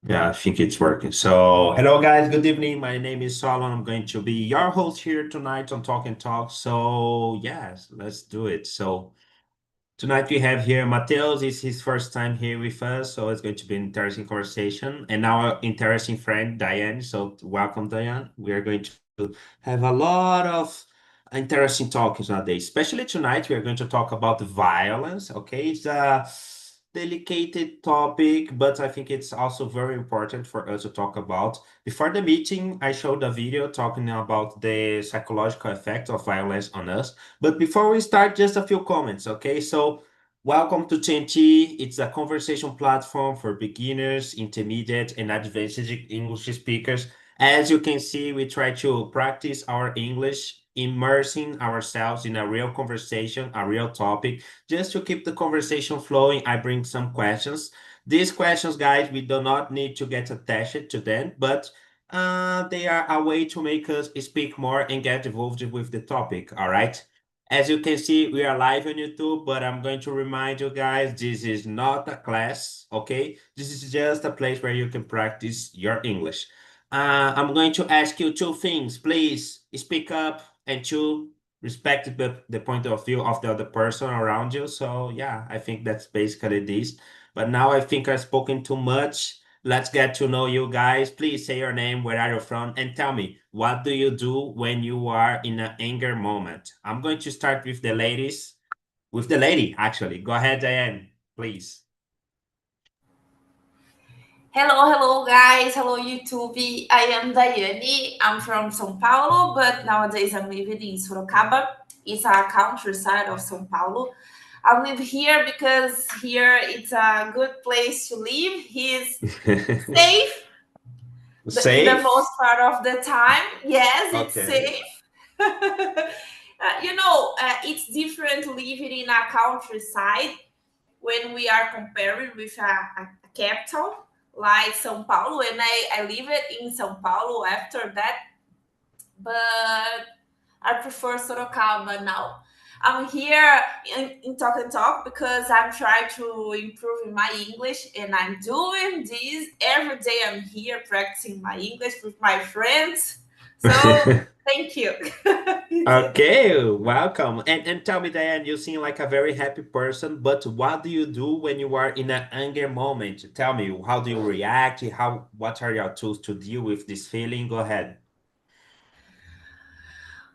Yeah, I think it's working. So, hello guys, good evening. My name is Solon. I'm going to be your host here tonight on Talk and Talk. So, yes, let's do it. So, tonight we have here Mateus. It's his first time here with us, so it's going to be an interesting conversation. And our interesting friend Diane. So, welcome, Diane. We are going to have a lot of interesting talks nowadays. Especially tonight, we are going to talk about violence. Okay, it's a delicate topic, but I think it's also very important for us to talk about. Before the meeting, I showed a video talking about the psychological effect of violence on us. But before we start, just a few comments, okay? So, welcome to TNT. It's a conversation platform for beginners, intermediate, and advanced English speakers. As you can see, we try to practice our English, immersing ourselves in a real conversation, a real topic. Just to keep the conversation flowing, I bring some questions. These questions, guys, we do not need to get attached to them, but they are a way to make us speak more and get involved with the topic, all right? As you can see, we are live on YouTube, but I'm going to remind you guys, this is not a class, okay? This is just a place where you can practice your English. I'm going to ask you two things. Please speak up, and two, respect the point of view of the other person around you. So, yeah, I think that's basically this. But now I think I've spoken too much. Let's get to know you guys. Please say your name, where are you from, and tell me, what do you do when you are in an anger moment? I'm going to start with the ladies, with the lady, actually. Go ahead, Diane, please. Hello, guys. Hello, YouTube. I am Daiane. I'm from São Paulo, but nowadays I'm living in Sorocaba. It's a countryside of São Paulo. I live here because here it's a good place to live. He's safe in the Safe? most part of the time. Yes, it's Okay. safe. It's different living in a countryside when we are comparing with a capital like São Paulo, and I live it in São Paulo after that, but I prefer Sorocaba now. I'm here in Talk and Talk because I'm trying to improve in my English, and I'm doing this every day. I'm here practicing my English with my friends. So thank you. Okay, welcome. And tell me, Diane, you seem like a very happy person, but what do you do when you are in an anger moment? Tell me, how do you react? What are your tools to deal with this feeling? Go ahead.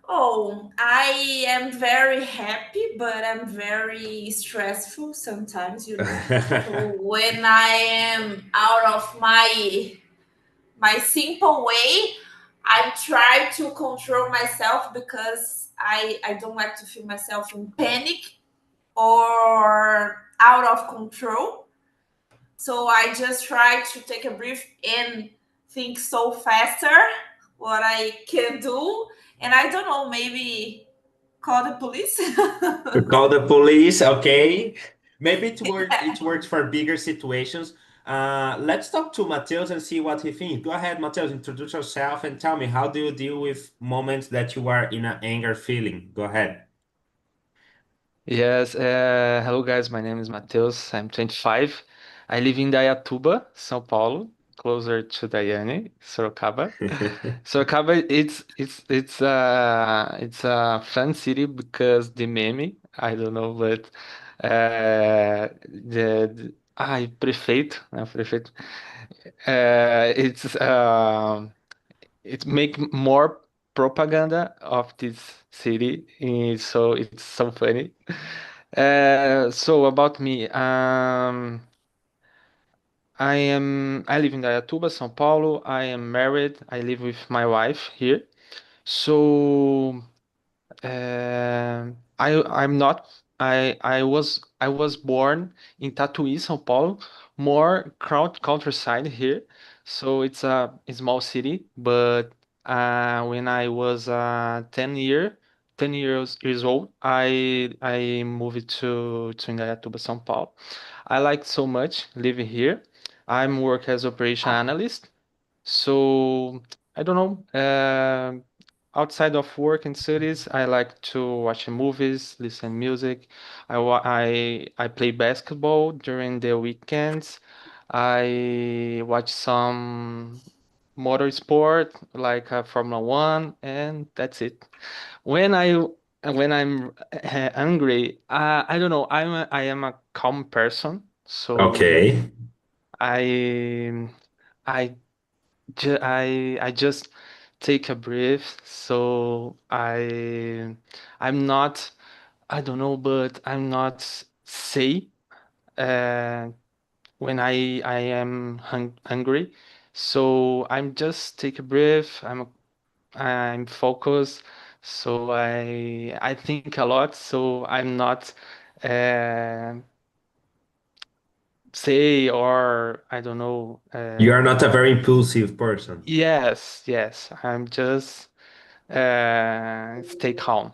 Oh, I am very happy, but I'm very stressful sometimes. So when I am out of my simple way, I try to control myself because I don't like to feel myself in panic or out of control. So I just try to take a breath and think so faster what I can do. And I don't know, maybe call the police. Call the police, okay? Maybe it works for bigger situations. Let's talk to Mateus and see what he thinks. Go ahead, Mateus, introduce yourself and tell me, how do you deal with moments that you are in an anger feeling? Go ahead. Yes, hello guys, my name is Matheus. I'm 25. I live in Dayatuba, São Paulo, closer to Daiane, Sorocaba. Sorocaba, it's a fun city because the meme, I don't know, but prefeito, prefeito, it's it make more propaganda of this city, so it's so funny. So about me, I live in Dayatuba, São Paulo. I am married. I live with my wife here. So I'm not. I was born in Tatuí, São Paulo, more countryside here. So it's a small city, but when I was 10 years old, I moved to Indaiatuba, São Paulo. I like so much living here. I'm work as operation analyst. So I don't know. Outside of work and studies, I like to watch movies, listen music. I play basketball during the weekends. I watch some motorsport like Formula One, and that's it. When I when I'm angry, I don't know. I am a calm person, so Okay. I I I just take a breath. So I'm not, I don't know, but I'm not say uh, when I am hungry. So I'm just take a breath. I'm focused. So I think a lot. So I'm not uh, say, or I don't know. You are not a very impulsive person. Yes. I'm just stay calm.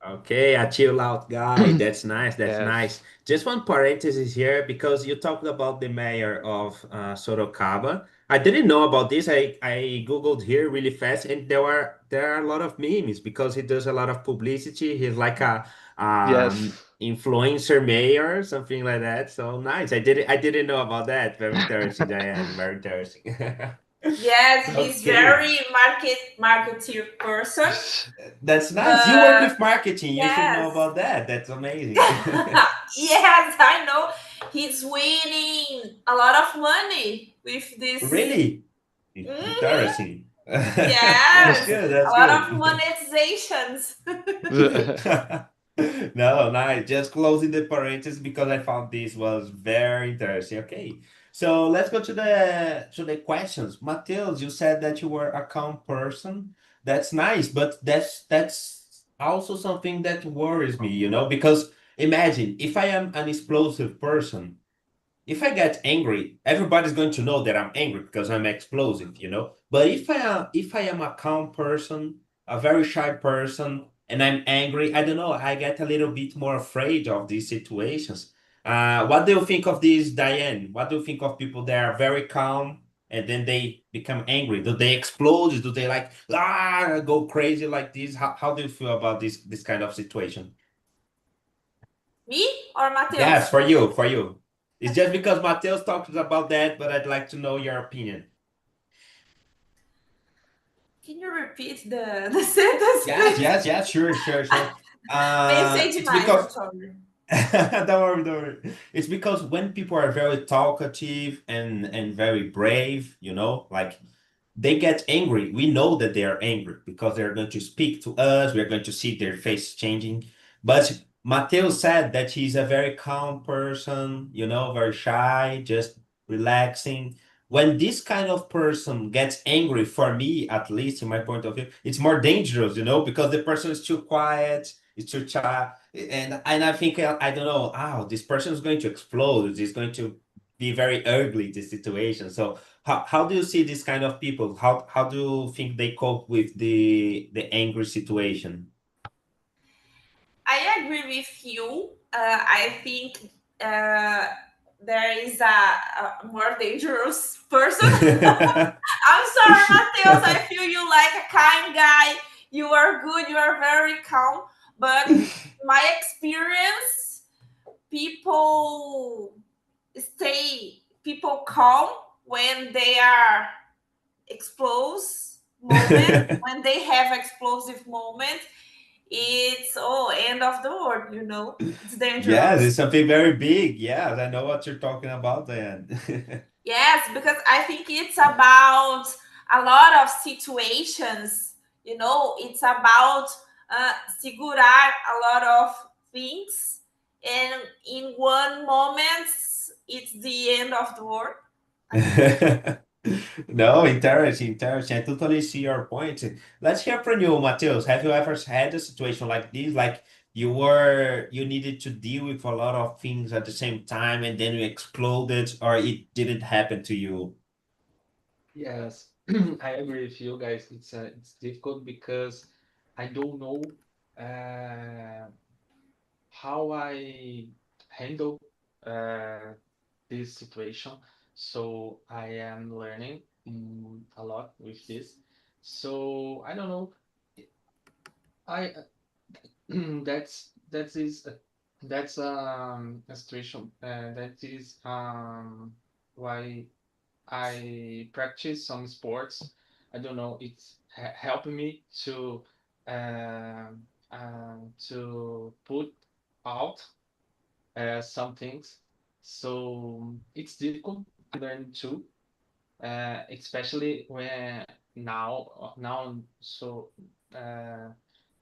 Okay, a chill out guy. That's nice. That's nice. Yes. Just one parenthesis here because you talked about the mayor of Sorocaba. I didn't know about this. I Googled here really fast, and there are a lot of memes because he does a lot of publicity. He's like a Yes. influencer mayor, something like that. So nice. I didn't know about that. Very interesting, Diane. Very interesting. Yes, he's Okay. very marketeer person, That's nice. You work but with marketing. You should know yes. about that. That's amazing. Yes, I know. He's winning a lot of money with this. Really? Mhm. Interesting. That's Yes, good. a That's lot of good. monetizations. No, nice. Just closing the parentheses because I found this was very interesting. Okay. So let's go to the questions. Matheus, you said that you were a calm person. That's nice, but that's also something that worries me, because imagine if I am an explosive person, if I get angry, everybody's going to know that I'm angry because I'm explosive. But if I am a calm person, a very shy person, and I'm angry, I don't know, I get a little bit more afraid of these situations. What do you think of this, Diane? What do you think of people that are very calm and then they become angry? Do they explode? Do they like go crazy like this? How do you feel about this kind of situation? Me or Yes, Mateus? for you, for you. It's just because Mateus talks about that, but I'd like to know your opinion. Can you repeat the sentence, Yes, please? yes, yes, sure, sure, sure. Pensei It's demais, I'm because sorry. don't worry, don't worry. It's because when people are very talkative and very brave, like they get angry. We know that they are angry because they're going to speak to us. We're going to see their face changing. But Mateo said that he's a very calm person, very shy, just relaxing. When this kind of person gets angry, for me, at least in my point of view, it's more dangerous, because the person is too quiet, it's too shy. And I think, I don't know, this person is going to explode. It's going to be very ugly, the situation. So how do you see this kind of people? How do you think they cope with the angry situation? I agree with you. I think uh, there is a more dangerous person. I'm sorry, Mateus. I feel you like a kind guy. You are good. You are very calm. But my experience, people people calm when they are explosive moment, when they have explosive moment. It's end of the world. It's Yes, it's dangerous. something very big. Yes, I know what you're talking about, Diane. Yes, because I think it's about a lot of situations. It's about segurar a lot of things, and in one moment, it's the end of the world. I think. No, interesting, interesting. I totally see your point. Let's hear from you, Mateus. Have you ever had a situation like this? Like you needed to deal with a lot of things at the same time and then you exploded, or it didn't happen to you? Yes, I agree with you guys. It's difficult because I don't know uh, how I handle uh, this situation. So I am learning a lot with this. So I don't know. I that is that's a situation that is why I practice some sports. I don't know. It's helping me uh, to put out some things. So it's difficult to learn too, especially when now. So uh,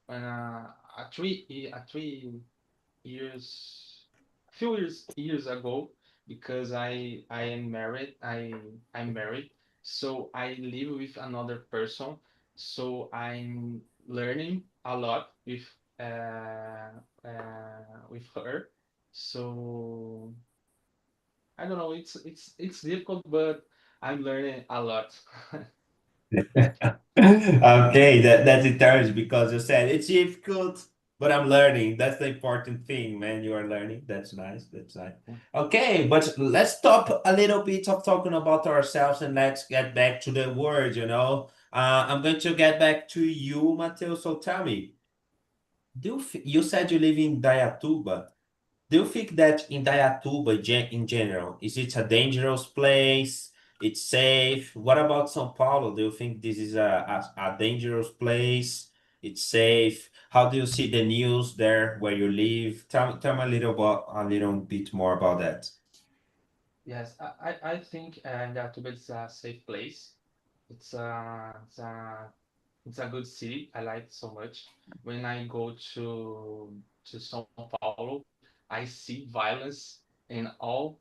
when a 3 years, a few years ago, because I am married. I'm married, so I live with another person. So I'm learning a lot with her. So I don't know. It's difficult, but I'm learning a lot. Okay, that's encouraging because you said it's difficult, but I'm learning. That's the important thing, man. You are learning. That's nice. That's nice. Okay, but let's stop a little bit of talking about ourselves and let's get back to the word, you know. I'm going to get back to you, Matteo. So tell me, you said you live in Dayatuba. Do you think that in Dayatuba, in general, is it a dangerous place? It's safe. What about São Paulo? Do you think this is a dangerous place? It's safe. How do you see the news there where you live? Tell me a little bit more about that. Yes, I think Indaiatuba is a safe place. It's a good city. I like it so much. When I go to São Paulo, I see violence in all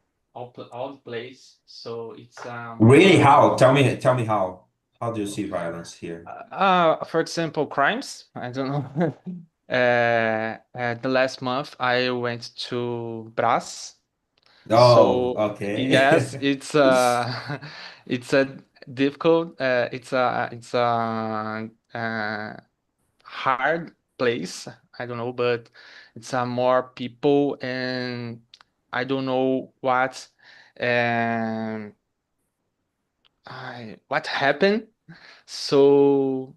the place. So it's Really? more. How? Tell me how. How do you see violence here? For example, crimes. I don't know. The last month I went to Brás. Oh, So yes, okay. it's it's a difficult, it's a hard place. I don't know, but it's a more people, and I don't know um what happened. So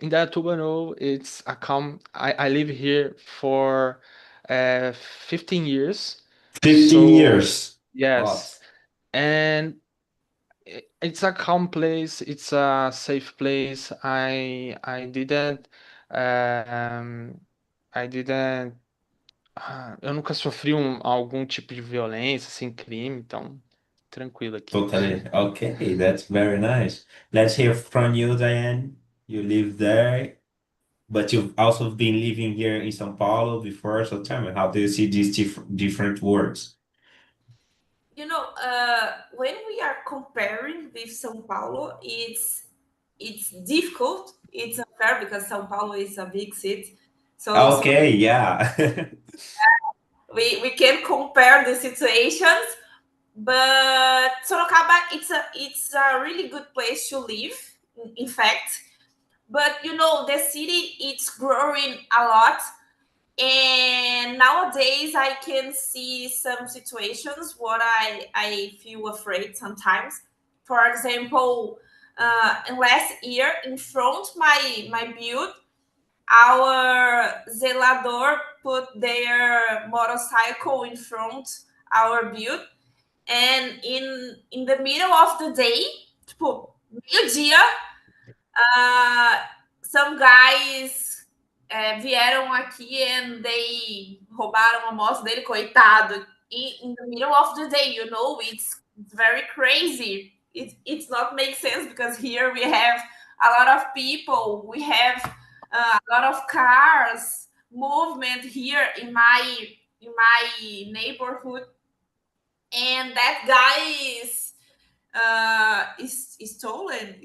in that no, it's a calm. I live here for 15 years. 15 So years. yes, What? and it's a calm place. It's a safe place. I didn't um, I didn't eu nunca sofri algum tipo de violência, assim, crime, então tranquilo aqui. Totally. Okay, that's very nice. Let's hear from you, Diane. You live there, but you've also been living here in São Paulo before. So tell me, how do you see these different words? When we are comparing with São Paulo, it's difficult. It's unfair because São Paulo is a big city. So Okay, yeah. we can compare the situations, but Sorocaba it's a really good place to live, in fact. But the city it's growing a lot, and nowadays I can see some situations what I feel afraid sometimes. For example, in last year in front my build, our zelador put their motorcycle in front our build, and in the middle of the day, tipo, meio-dia, some guys vieram aqui and they roubaram a moto dele, coitado. In the middle of the day, it's very crazy. It's not make sense because here we have a lot of people, we have a lot of cars, movement here in my neighborhood, and that guy is stolen,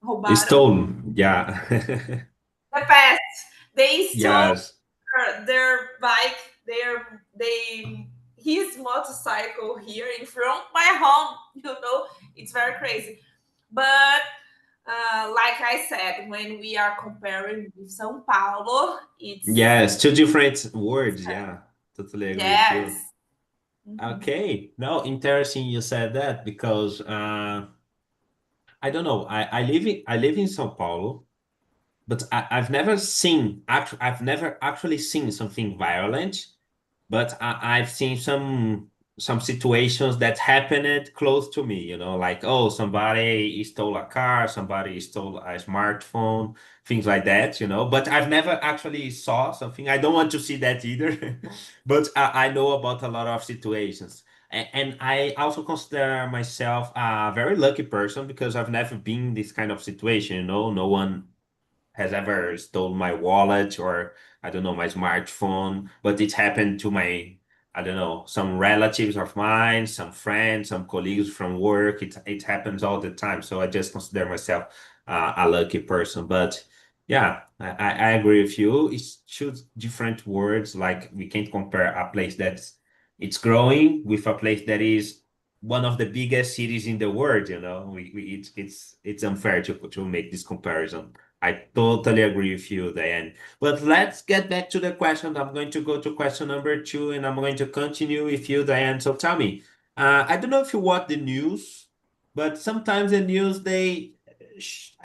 roubaram Stone. Yeah. the past. They stole Yes. their bike, his motorcycle here in front of my home. It's very crazy. But like I said, when we are comparing with São Paulo, Yes, two different words. Yeah, totally agree with you. yes. Mhm. Okay. No, interesting you said that because I don't know. I live in São Paulo, but I've never seen I've never actually seen something violent, but I've seen some. some situations that happened close to me, like, oh, somebody stole a car, somebody stole a smartphone, things like that, but I've never actually saw something. I don't want to see that either, but I know about a lot of situations. And I also consider myself a very lucky person because I've never been in this kind of situation, no one has ever stole my wallet or I don't know, my smartphone, but it happened to I don't know, some relatives of mine, some friends, some colleagues from work. It happens all the time. So I just consider myself a lucky person. But yeah, I agree with you. It's two different words. Like we can't compare a place that's it's growing with a place that is one of the biggest cities in the world, it's unfair to make this comparison. I totally agree with you, Diane. But let's get back to the question. I'm going to go to question number two, and I'm going to continue with you, Diane. So tell me, I don't know if you watch the news, but sometimes the news, I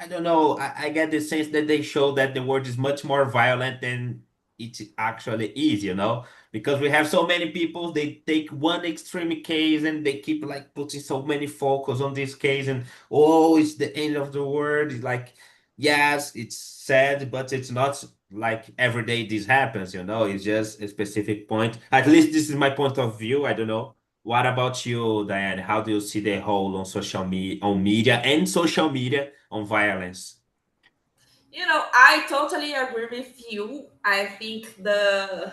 don't know, I get the sense that they show that the world is much more violent than it actually is, because we have so many people, they take one extreme case and they keep like putting so many focus on this case and, oh, it's the end of the world. It's like, yes, it's sad, but it's not like every day this happens, It's just a specific point. At least this is my point of view. I don't know. What about you, Diane? How do you see the whole on social media, on media and social media on violence? I totally agree with you. I think the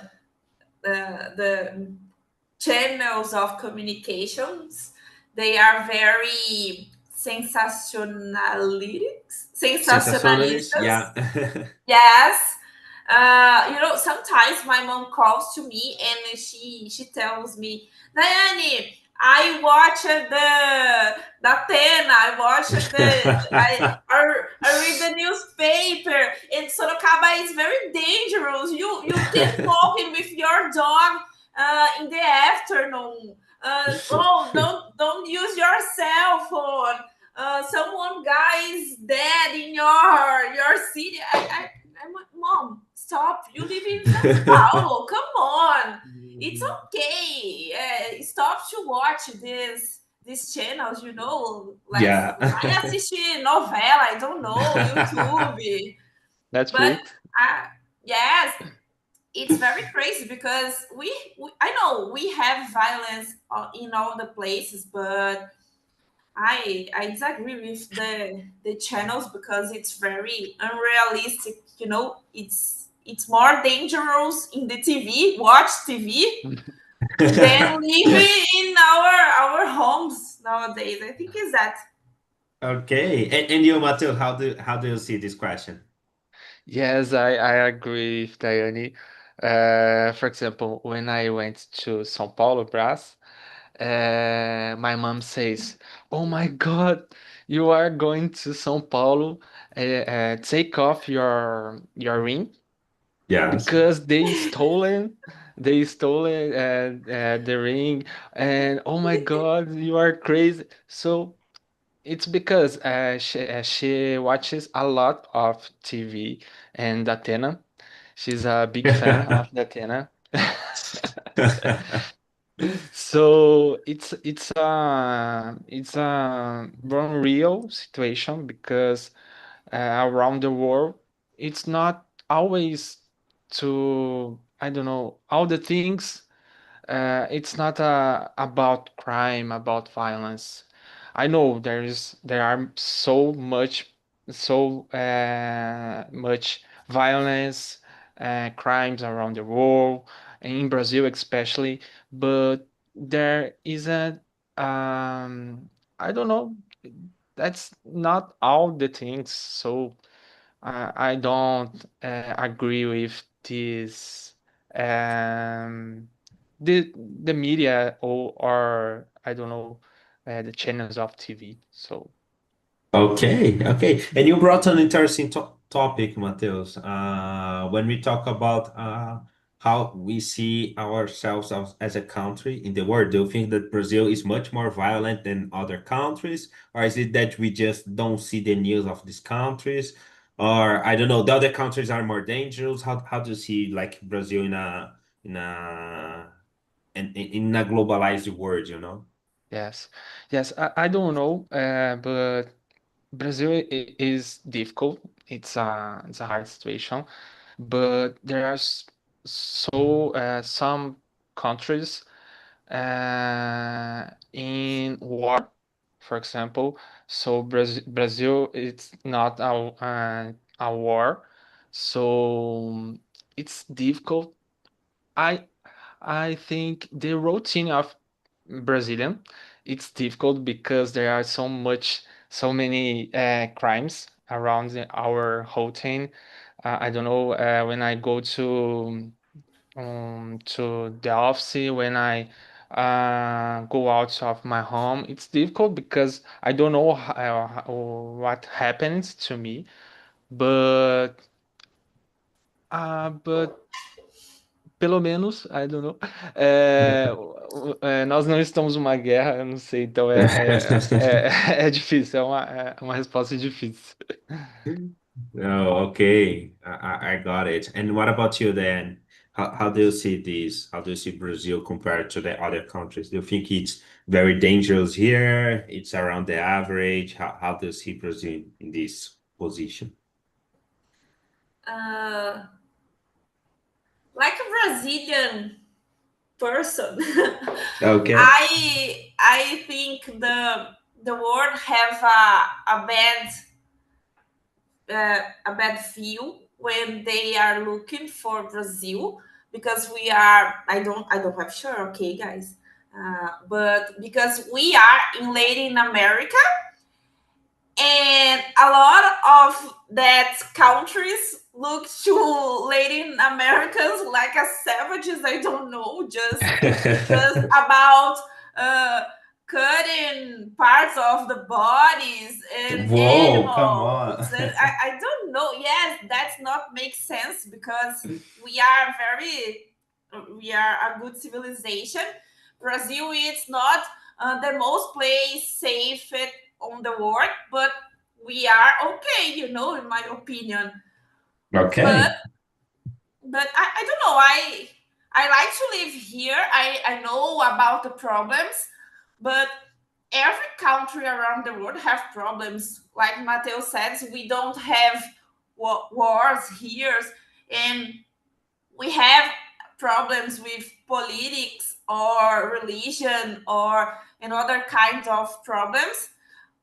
channels of communications, they are very Sensationalist? Yeah. sensationalistas. Yes. Sometimes my mom calls to me and she tells me, Diane, I watched the Tena, I read the newspaper, and Sorocaba is very dangerous. You can't walk in with your dog in the afternoon. Oh, don't use your cell phone. Someone guy is dead in your city. I'm like, Mom, stop. You live in Sao Paulo. Come on. It's okay. Stop to watch these channels, Yeah. I assist novela, I don't know, YouTube. That's But great. yes, it's very crazy because I know we have violence in all the places, but I disagree with the channels because it's very unrealistic. It's more dangerous in the TV, watch TV, than live in our homes nowadays. I think is that. Okay. And you, Matheus, how do you see this question? Yes, I agree with Diane. For example, when I went to São Paulo, Brás, my mom says, "Oh my God, you are going to São Paulo. Take off your ring Yes. because they stole the ring, and oh my God, you are crazy." So it's because she watches a lot of TV and Athena. She's a big fan of Athena. So it's a one real situation because around the world it's not always to, I don't know, all the things. It's not about crime, about violence. I know there are so much violence, crimes around the world, in Brazil especially, but there isn't. I don't know. That's not all the things. So I don't agree with this. Um, the media or I don't know, the channels of TV. So Okay, okay. And you brought an interesting topic, Mateus. When we talk about how we see ourselves as a country in the world, do you think that Brazil is much more violent than other countries? Or is it that we just don't see the news of these countries? Or I don't know, the other countries are more dangerous? How do you see like Brazil in in a globalized world, you know? Yes. Yes, I don't know, but Brazil is difficult. It's a hard situation, but there are some countries in war, for example. So Brazil, it's not a war, so it's difficult. I I think the routine of Brazilian, it's difficult because there are so many crimes around our routine. I don't know, when I go to the office, when I go out of my home, it's difficult because I don't know what happens to me, but but pelo menos, I don't know. Nós não estamos numa guerra, eu não sei, então é difícil, é uma resposta difícil. Oh, okay. I got it. And what about you then? How do you see this? How do you see Brazil compared to the other countries? Do you think it's very dangerous here? It's around the average? How do you see Brazil in this position? Uh, like a Brazilian person, Okay. I think the world have a bad feel when they are looking for Brazil, because we are, I don't have sure, okay guys, but because we are in Latin America, and a lot of that countries look to Latin Americans like as savages. I don't know, just about uh, cutting parts of the bodies and Whoa, come animals. on. And I don't know. Yes, that's not make sense because we are we are a good civilization. Brazil is not the most place safe on the world, but we are okay, in my opinion. But Okay. I don't know. I like to live here. I know about the problems, but every country around the world have problems. Like Mateo says, we don't have wars here, and we have problems with politics or religion or another kinds of problems.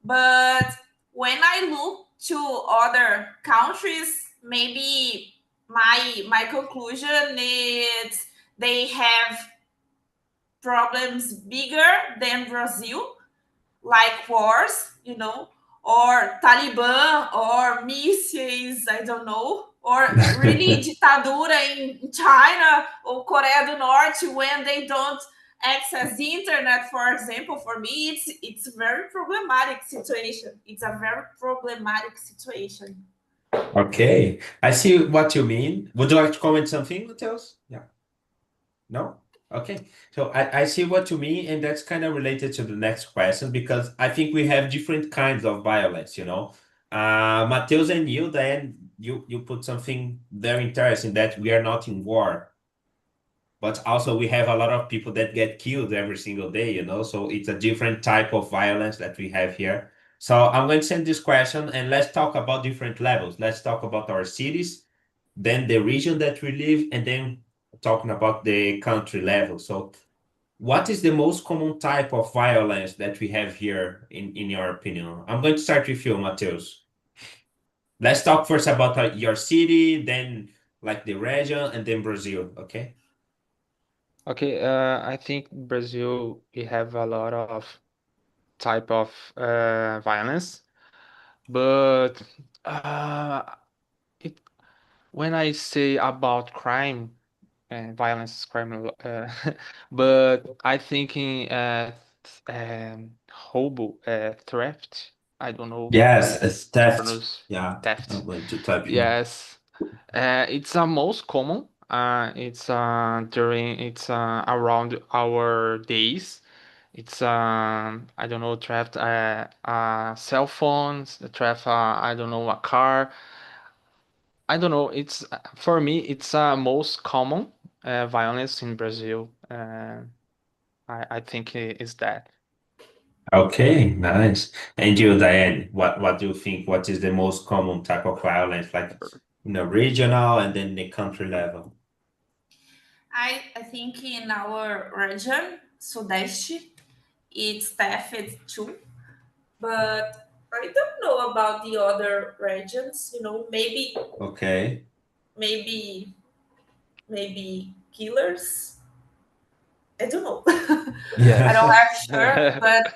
But when I look to other countries, maybe my conclusion is they have problems bigger than Brazil, like wars, or Taliban or missiles, I don't know, or really ditadura in China or Korea do Norte when they don't access the internet, for example. For me, it's a very problematic situation. It's a very problematic situation. Okay. I see what you mean. Would you like to comment something, Mateus? Yeah. No? Okay. So I see what you mean, and that's kind of related to the next question because I think we have different kinds of violence, you know. Mateus and you, then you put something very interesting that we are not in war, but also we have a lot of people that get killed every single day, you know. So it's a different type of violence that we have here. So I'm going to send this question and let's talk about different levels. Let's talk about our cities, then the region that we live, and then talking about the country level. So, what is the most common type of violence that we have here, in your opinion? I'm going to start with you, Mateus. Let's talk first about your city, then like the region, and then Brazil. Okay. Okay, I think Brazil we have a lot of type of violence, but uh, it, when I say about crime, violence is crime, but I thinking hobo, theft. I don't know Yes, it's theft. pronounce Yeah, I'm theft. going to type here. Yes, it's most common. It's around our days. It's I don't know, theft cell phones, theft I don't know, a car. I don't know. It's for me it's most common violence in Brazil. I think is that. Okay, nice. And you, Diane, what do you think? What is the most common type of violence, like regional and then the country level? I think in our region, Sudeste, it's definitely too, but I don't know about the other regions. Okay. Maybe, maybe killers. I don't know. I don't Yeah. have sure, but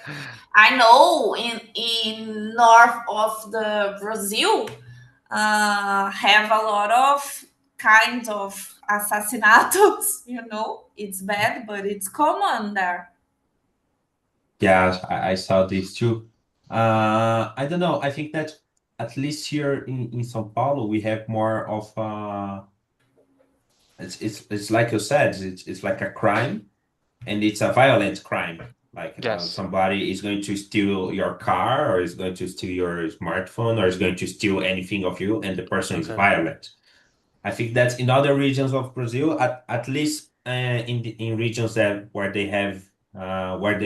I know in north of the Brazil, have a lot of kinds of assassinatos. It's bad, but it's common there. Yeah, I saw this too. I don't know. I think that at least here in São Paulo, we have more of it's like you said, it's like a crime and it's a violent crime. Like Yes. somebody is going to steal your car or is going to steal your smartphone or is going to steal anything of you, and the person is Okay. violent. I think that's in other regions of Brazil, at least in regions that where they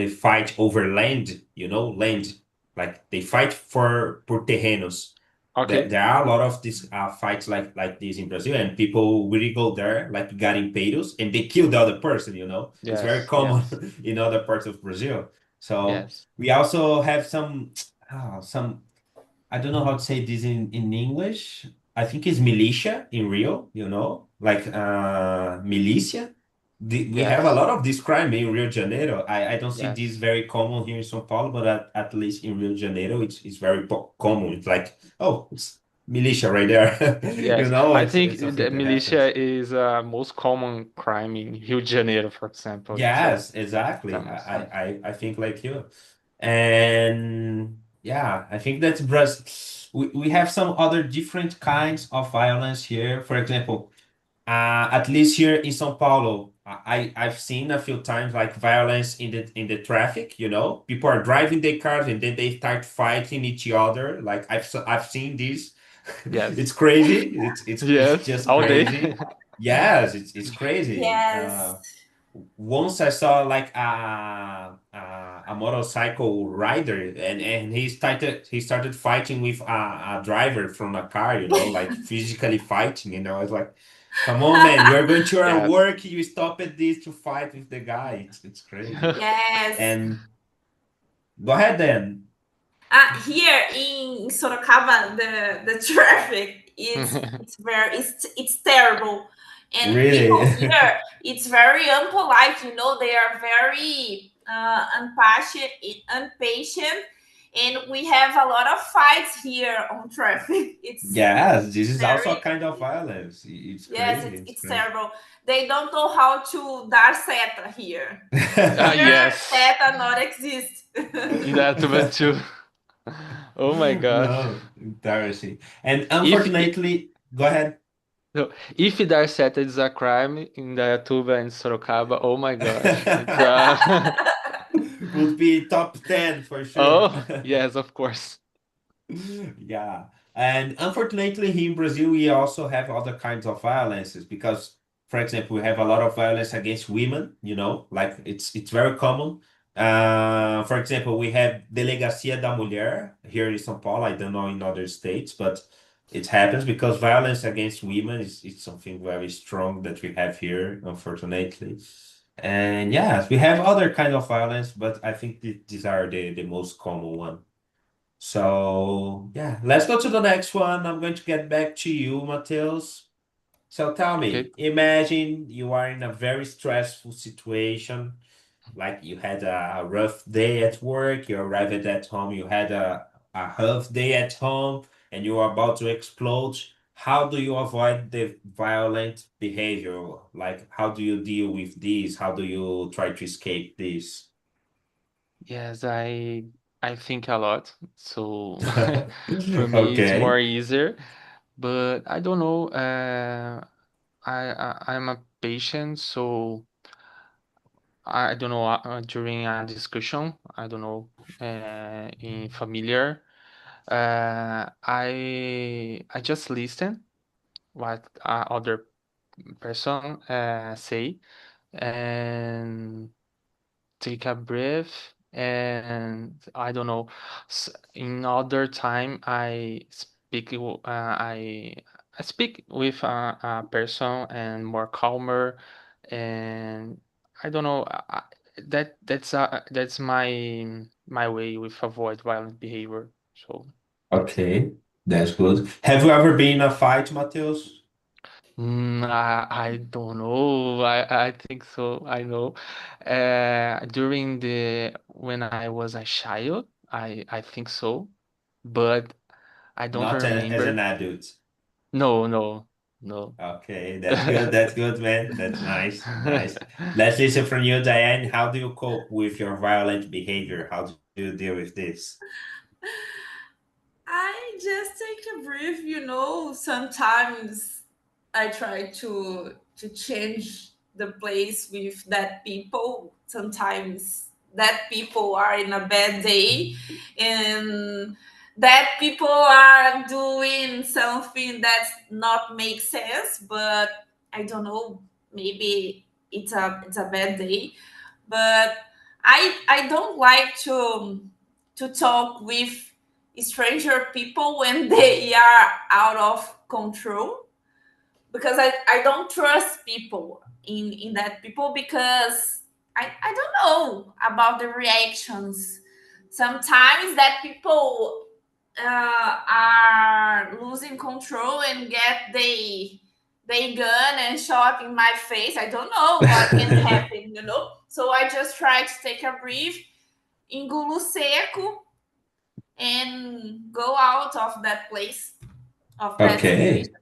fight over land, land, like they fight for por terrenos. Okay. There are a lot of these fights like this in Brazil, and people really go there like garimpeiros, and they kill the other person. It's very Yes. common Yes. in other parts of Brazil. So Yes. we also have some I don't know how to say this in English. I think it's militia in Rio, like militia. We have a Yes. lot of this crime in Rio de Janeiro. I don't see this Yes. very common here in São Paulo, but at least in Rio de Janeiro, it's very common. It's like, oh, it's militia right there. Yes. I It's think something the that happens. militia is most common crime in Rio de Janeiro, for example. It's Yes, exactly. famous. Yes. I think like you. And yeah, I think that's Brazil. We have some other different kinds of violence here. For example, at least here in São Paulo, I've seen a few times like violence in the traffic, People are driving their cars and then they start fighting each other. Like I've seen this. Yes. It's crazy. It's Yes. just All day. crazy. Yes, it's crazy. Yes. Once I saw like a motorcycle rider, and he started fighting with a driver from a car, like physically fighting, and I was like, come on, man, you're going to your Yes. work, you stop at this to fight with the guy. It's crazy. Yes. And go ahead then. Here in Sorocaba, the traffic it's terrible, and people Really? here it's very unpolite. They are very impatient, and we have a lot of fights here on traffic. It's Yes, this is also a very kind of violence. It's yes, crazy. It's it's crazy. terrible. They don't know how to dar seta here. Here, Yes. seta not exist. That one too. Oh my gosh. No, embarrassing. And If unfortunately, go ahead. no, if Darceta is a crime in Dayatuba and Sorocaba, oh my gosh. It's Would be top 10 for sure. Oh, yes, of course. Yeah. And unfortunately, here in Brazil, we also have other kinds of violences because, for example, we have a lot of violence against women, like it's very common. For example, we have Delegacia da Mulher here in São Paulo. I don't know in other states, but it happens because violence against women is something very strong that we have here, unfortunately. And yes, we have other kind of violence, but I think these are the most common one. So yeah, let's go to the next one. I'm going to get back to you, Mateus. So tell Okay. me, imagine you are in a very stressful situation, like you had a rough day at work, you arrived at home, you had a rough day at home, and you are about to explode. How do you avoid the violent behavior? Like, how do you deal with this? How do you try to escape this? Yes, I think a lot. So for me it's more Okay. easier, but I don't know. I'm a patient, so I don't know during a discussion, I don't know in familiar, I just listen what other person say and take a breath, and I don't know. In other time, I speak with a person and more calmer, and I don't know. That's my way with avoid violent behavior. So. Okay, that's good. Have you ever been in a fight, Matheus? I don't know. I think so. I know. During the when I was a child, I think so, but I don't Not as an remember. adult. No, no, no. Okay, that's good. That's good, man. That's nice. Nice. Let's listen from you, Diane. How do you cope with your violent behavior? How do you deal with this? I just take a breath, Sometimes I try to change the place with that people. Sometimes that people are in a bad day and that people are doing something that's not make sense, but I don't know, maybe it's a bad day. But I don't like to talk with stranger people when they are out of control, because I don't trust people in that people, because I don't know about the reactions. Sometimes that people are losing control and get they gun and shot in my face. I don't know what can happen. So I just try to take a breath, engulo seco, and go out of that place, of that Okay, situation.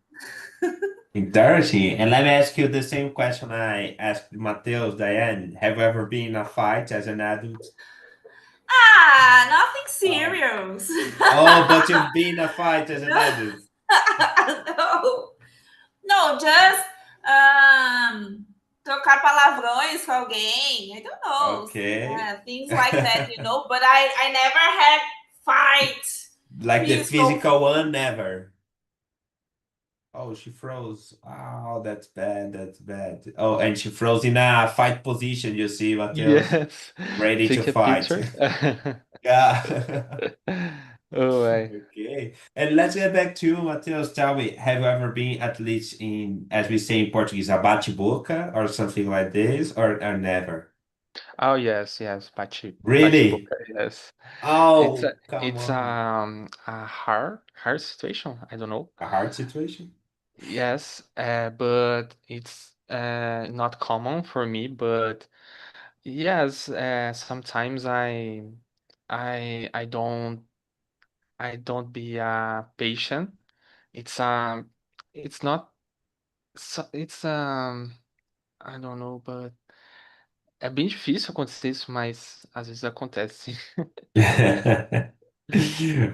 interesting. And let me ask you the same question I asked Matheus, Diane. Have you ever been in a fight as an adult? Nothing Oh, serious. oh, but you've been in a fight as an No, adult. no, no, just trocar palavrões com alguém. I don't know, Okay. things like that. But I never had fight, Like the physical. physical one, never. Oh, she froze. Oh, that's bad. That's bad. Oh, and she froze in a fight position, you see, Matheus, Yes. ready to Take a fight. picture. Yeah. Oh, I. Okay. And let's get back to you, Matheus. Tell me, have you ever been at least in, as we say in Portuguese, a bate-boca or something like this, or never? Oh yes, yes, Really? bate-boca, yes. It's a Oh, come it's on. a hard situation. I don't know. A hard situation? Yes, but it's not common for me. But yes, sometimes I I don't be patient. It's it's not it's I don't know, but é bem difícil acontecer isso, mas às vezes acontece.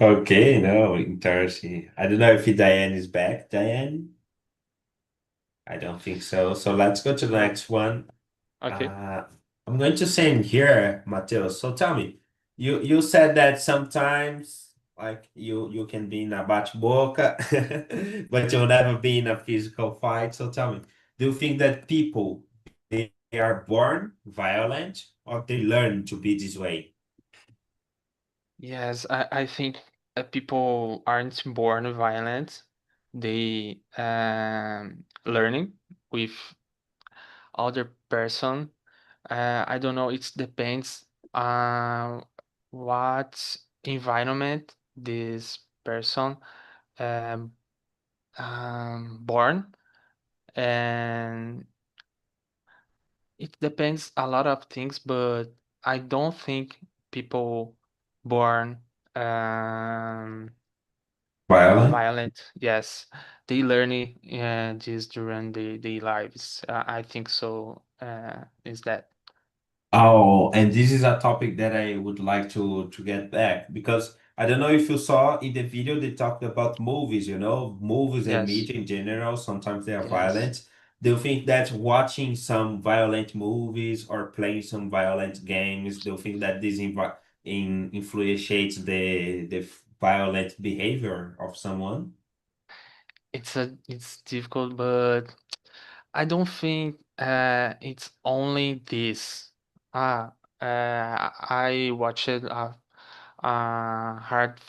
Okay, no, interesting. I don't know if Diane is back. Diane? I don't think so. So let's go to the Ah, next one. ok. Uh, I'm going to send here, Matheus. So tell me, you said that sometimes like you can be in a bate-boca, but you'll never be in a physical fight. So tell me, do you think that people they are born violent or they learn to be this way? Yes, I think people aren't born violent. They learning with other person. I don't know. It depends on what environment this person um, born, and it depends a lot of things. But I don't think people born Violent? violent. Yes, they learn it this during their lives. I think so. Is that Oh, and this is a topic that I would like to get back because I don't know if you saw in the video they talked about movies, movies and yes, media in general, sometimes they are yes. violent. Do you think that watching some violent movies or playing some violent games, do you think that this influences the violent behavior of someone? It's difficult, but I don't think it's only this. I watched a hard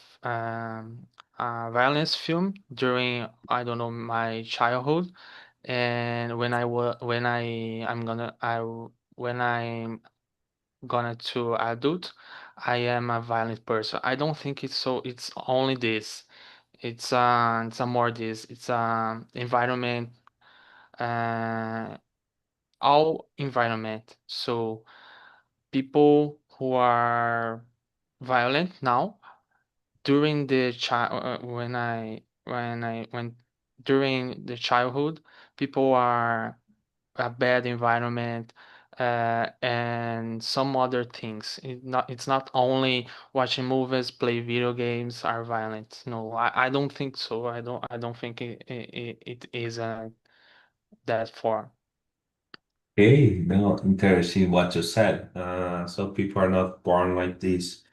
violence film during, I don't know, my childhood, and when I'm gonna to adult, I am a violent person. I don't think it's only this. It's a more this. It's a environment, uh all environment. So people who are violent now, during the child when during the childhood, people are a bad environment, and some other things. It's not only watching movies, play video games are violent. No, I don't think so. I don't think it is that far. Okay, no, interesting what you said. So people are not born like this.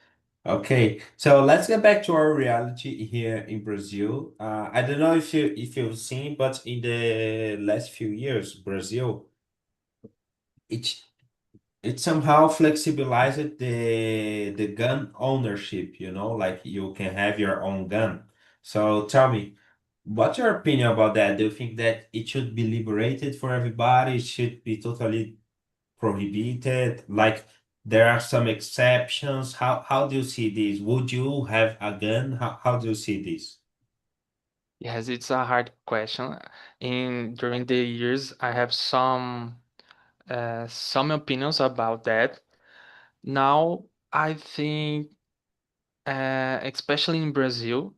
Okay, so let's get back to our reality here in Brazil. I don't know if you've seen, but in the last few years, Brazil it it somehow flexibilized the gun ownership, like you can have your own gun. So tell me, what's your opinion about that? Do you think that it should be liberated for everybody? It should be totally prohibited? Like there are some exceptions. How do you see this? Would you have a gun? How do you see this? Yes, it's a hard question. In During the years, I have some opinions about that. Now, I think, especially in Brazil,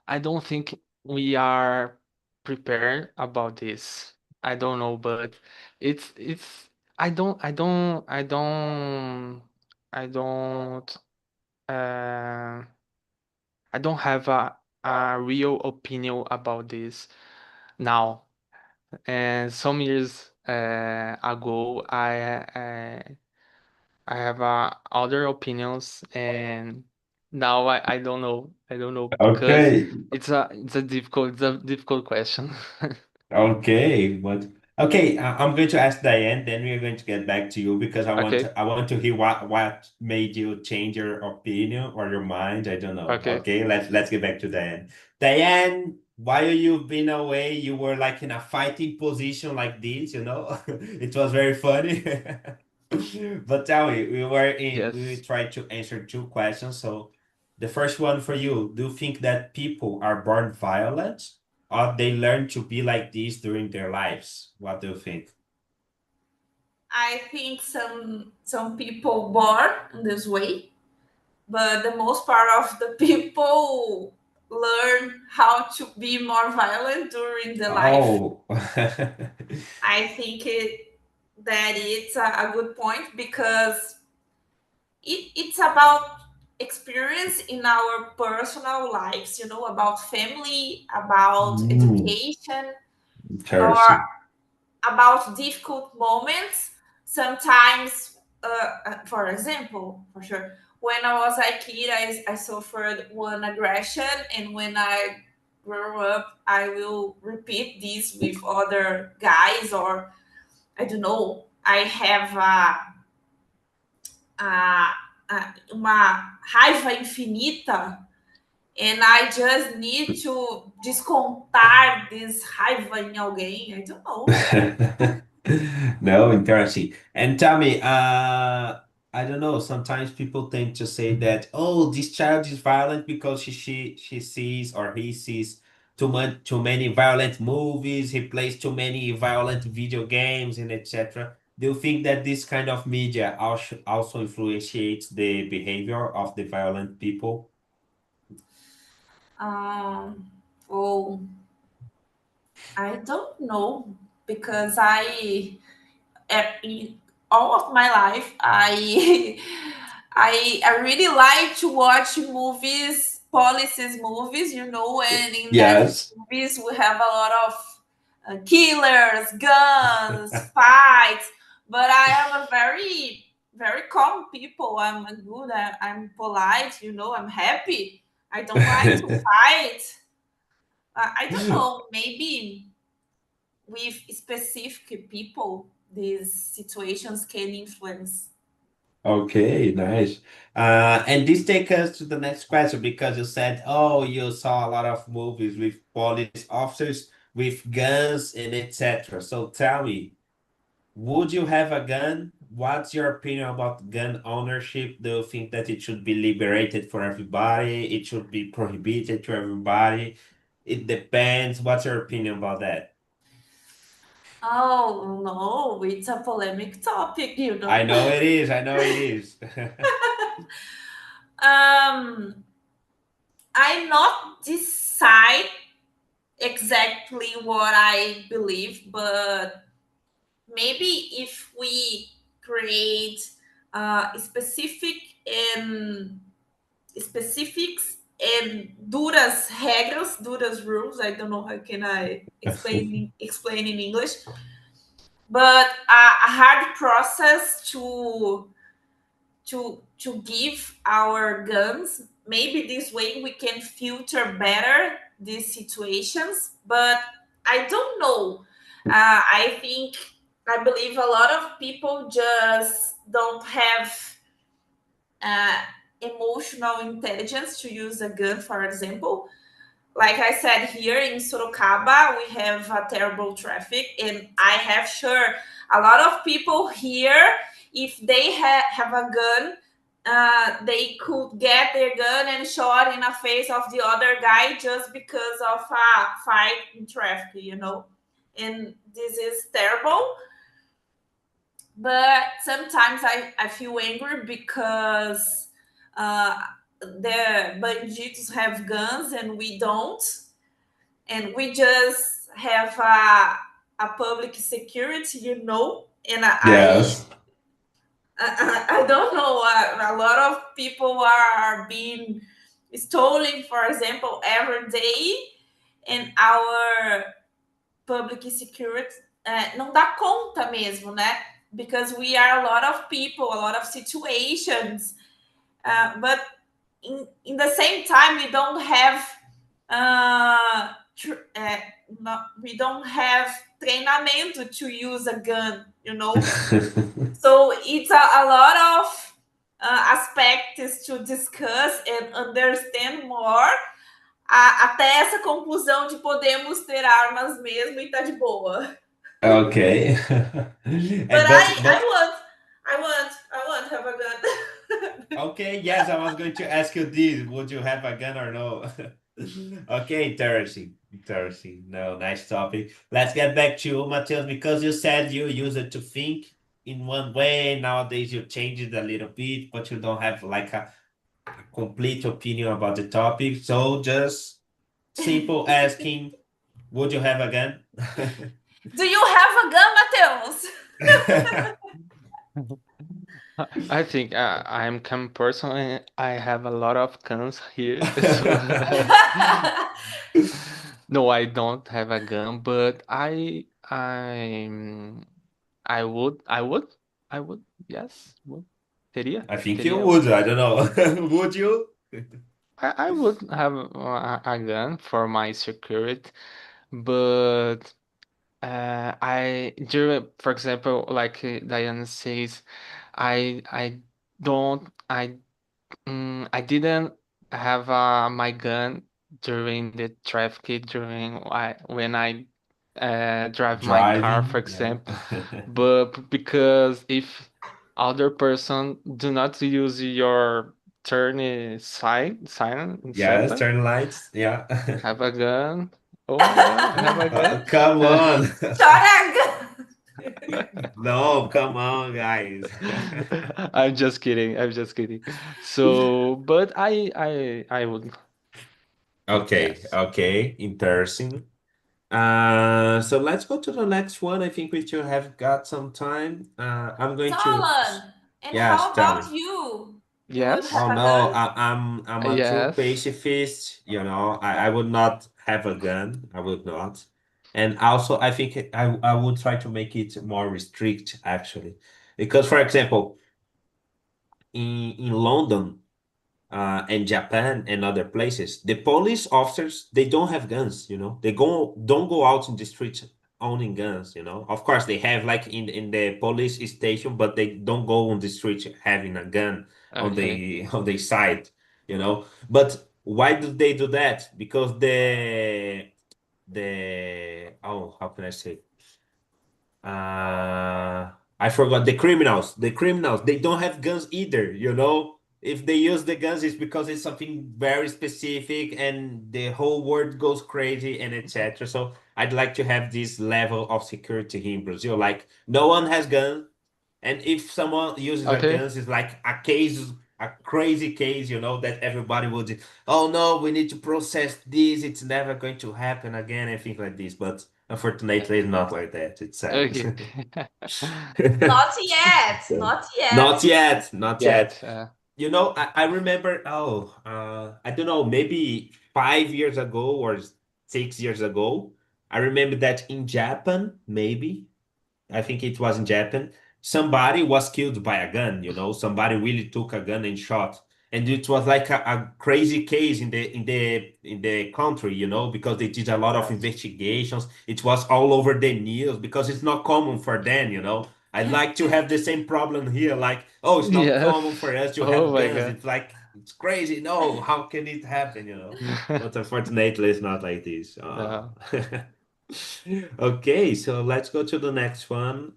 I don't think we are prepared about this. I don't know, but it's I don't uh I don't have a real opinion about this now. And some years ago, I have other opinions, and now I don't know. I don't know because Okay, it's a difficult question. okay, but okay, I'm going to ask Diane, then we're going to get back to you because Okay, I want to hear what made you change your opinion or your mind. I don't know. okay. Okay, let's get back to Diane. Diane, while you've been away, you were like in a fighting position like this, you know? It was very funny. But tell me, we Yes. tried to answer two questions. So the first one for you, do you think that people are born violent? Or they learn to be like this during their lives? What do you think? I think some people born in this way, but the most part of the people learn how to be more violent during the life. Oh, I think that it's a good point because it's about experience in our personal lives, about family, about mm, education, or interesting. about difficult moments. Sometimes, for example, for sure, when I was a kid, I suffered one aggression, and when I grow up, I will repeat this with other guys, or I don't know. I have uma raiva infinita, and I just need to descontar this raiva em alguém. I don't know. No, interesting. And tell me, I don't know, sometimes people tend to say that, oh, this child is violent because she sees or he sees too many violent movies, he plays too many violent video games and etc. Do you think that this kind of media also influences the behavior of the violent people? Um, oh, I don't know because in all of my life, I really like to watch movies, policies movies, and in that Yes. movies we have a lot of killers, guns, fights. But I am a very very calm people. I'm a good. I'm polite. I'm happy. I don't like to fight. I don't know. Maybe with specific people, these situations can influence. Okay, nice. And this takes us to the next question because you said, oh, you saw a lot of movies with police officers with guns and etc. So tell me, would you have a gun? What's your opinion about gun ownership? Do you think that it should be liberated for everybody? It should be prohibited to everybody? It depends. What's your opinion about that? Oh no, it's a polemic topic, you I know. know it is. I know it is. um, I not decide exactly what I believe, but maybe if we create specific and specifics and duras rules. I don't know how can I explain in English, but a hard process to give our guns. Maybe this way we can filter better these situations, but I don't know. I believe a lot of people just don't have uh, emotional intelligence to use a gun, for example. Like I said, here in Sorocaba, we have a terrible traffic, and I have sure a lot of people here, if they have a gun, they could get their gun and shot in the face of the other guy just because of a fight in traffic, you know. And this is terrible. But sometimes I feel angry because uh, the banditos have guns and we don't, and we just have a public security, you know. And Yes. I don't know. A lot of people are being stolen, for example, every day, and our public security não dá conta mesmo, né? Because we are a lot of people, a lot of situations, but in the same time, we don't have we don't have treinamento to use a gun, you know. So it's a lot of aspects to discuss and understand more até essa conclusão de podemos ter armas mesmo e tá de boa. Okay. But And I want to have a gun. okay, yes, I was going to ask you this. Would you have a gun or no? Okay, interesting. Interesting. No, nice topic. Let's get back to you, Matheus, because you said you use it to think in one way. Nowadays you change it a little bit, but you don't have like a complete opinion about the topic. So just simple asking, would you have a gun? Do you have a gun, Matheus? I think I'm come person and I have a lot of guns here. So no, I don't have a gun, but I would, yes, would. Teria? I think you Teria. would. I don't know. Would you? I would have a gun for my security, but for example, like Diana says, I don't I didn't have my gun during the traffic during when I drive my car, for Driving, yeah. example. But because if other person do not use your turn sign in Yes, center, turn lights, yeah. have a gun. Oh my God, I have a gun. Come on. Chora a gun. No, come on, guys. I'm just kidding. I'm just kidding. So, but I would, Okay, yes. okay, interesting. So let's go to the next one. I think we still have got some time. I'm going to, Solon, and yes, how tell me. about you? You would Yes. Oh have a no, gun? I'm a true Yes. pacifist, you know. I would not have a gun. I would not. And also I think I would try to make it more restrict actually. Because for example, in London, and Japan and other places, the police officers they don't have guns, you know. They go don't go out in the streets owning guns, Of course, they have like in the police station, but they don't go on the street having a gun on Okay. the on the side. But why do they do that? Because how can I say? I forgot the criminals. The criminals, they don't have guns either. If they use the guns, it's because it's something very specific and the whole world goes crazy and etc. So I'd like to have this level of security here in Brazil. Like no one has guns, and if someone uses a Okay. guns, it's like a case, a crazy case, that everybody would, oh no, we need to process this. It's never going to happen again, and things like this. But unfortunately, it's not like that. It's sad. Okay. Not yet. So, Not yet. not yet, not yet. Yet. I remember, I don't know, maybe 5 years ago or 6 years ago, I remember that in Japan, maybe. I think it was in Japan. Somebody was killed by a gun. Somebody really took a gun and shot. And it was like a crazy case in the country, because they did a lot of Yes. investigations. It was all over the news because it's not common for them. I'd like to have the same problem here, like, oh, it's not Yes. common for us to Oh have my guns. God. It's like it's crazy. No, how can it happen? But unfortunately, it's not like this. No. Okay, so let's go to the next one.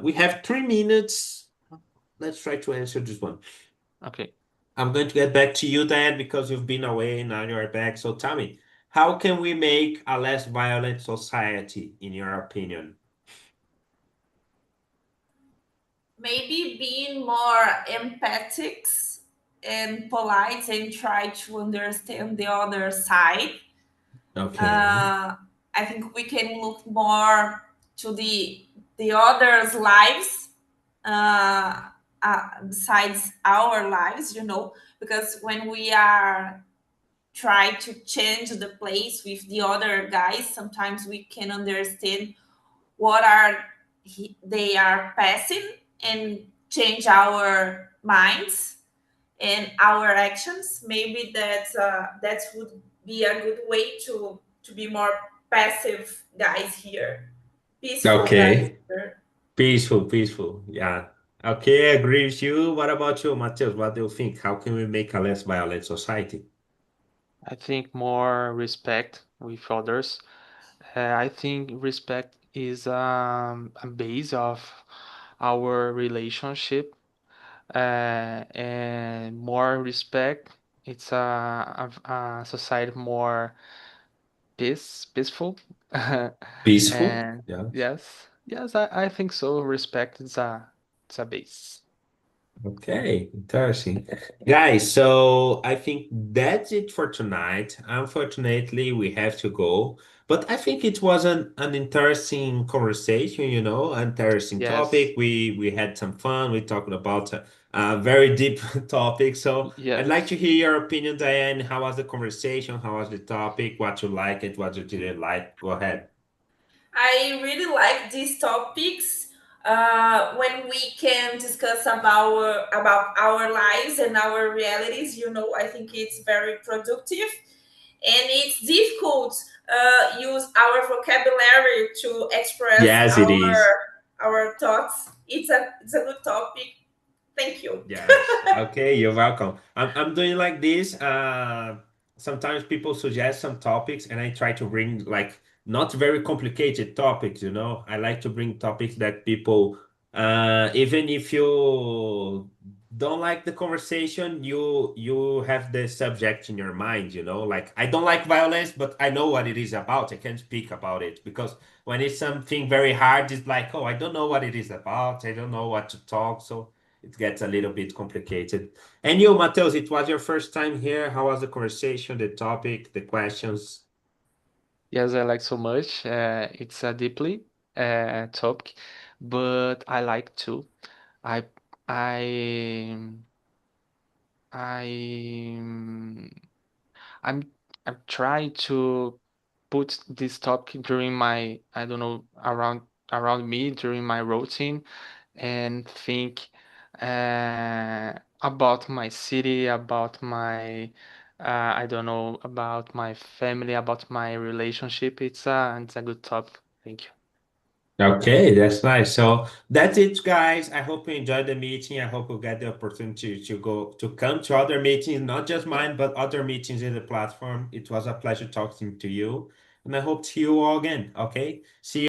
We have 3 minutes. Let's try to answer this one. Okay. I'm going to get back to you, Dad, because you've been away, now you're back. So tell me, how can we make a less violent society, in your opinion? Maybe being more empathic and polite and try to understand the other side. Okay. uh, I think we can look more to the others' lives, uh, besides our lives, because when we are try to change the place with the other guys, sometimes we can understand what are they are passing and change our minds and our actions. Maybe that would be a good way to be more passive guys here, peaceful guys Okay. here. Peaceful, peaceful. Yeah. Okay, I agree with you. What about you, Matheus? What do you think? How can we make a less violent society? I think more respect with others. I think respect is a base of our relationship, and more respect, it's a society more peaceful. Peaceful? And Yeah. yes, I think so. Respect is a base. Okay, interesting. Guys, so I think that's it for tonight. Unfortunately, we have to go, but I think it was an interesting conversation, an interesting Yes, topic. We had some fun. We talked about a very deep topic. So I'd like yes. to hear your opinion, Diane. How was the conversation? How was the topic? What you liked it, what you didn't like? Go ahead. I really like these topics, when we can discuss about our lives and our realities. I think it's very productive, and it's difficult use our vocabulary to express Yes, it is. our thoughts. It's a good topic. Thank you. Yes. Okay, you're welcome. I'm doing like this. Sometimes people suggest some topics, and I try to bring like not very complicated topics. I like to bring topics that people, even if you don't like the conversation, you have the subject in your mind. Like I don't like violence, but I know what it is about. I can speak about it because when it's something very hard, it's like, oh, I don't know what it is about. I don't know what to talk. So it gets a little bit complicated. And you, Mateus, it was your first time here. How was the conversation, the topic, the questions? Yes, I like so much. It's a deeply topic, but I like too. I I I I'm I'm trying to put this topic during my, I don't know, around me during my routine, and think about my city, about my I don't know, about my family, about my relationship. It's a good topic. Thank you. Okay, that's nice. So that's it, guys. I hope you enjoyed the meeting. I hope you get the opportunity to come to other meetings, not just mine, but other meetings in the platform. It was a pleasure talking to you, and I hope to see you all again. Okay, see you.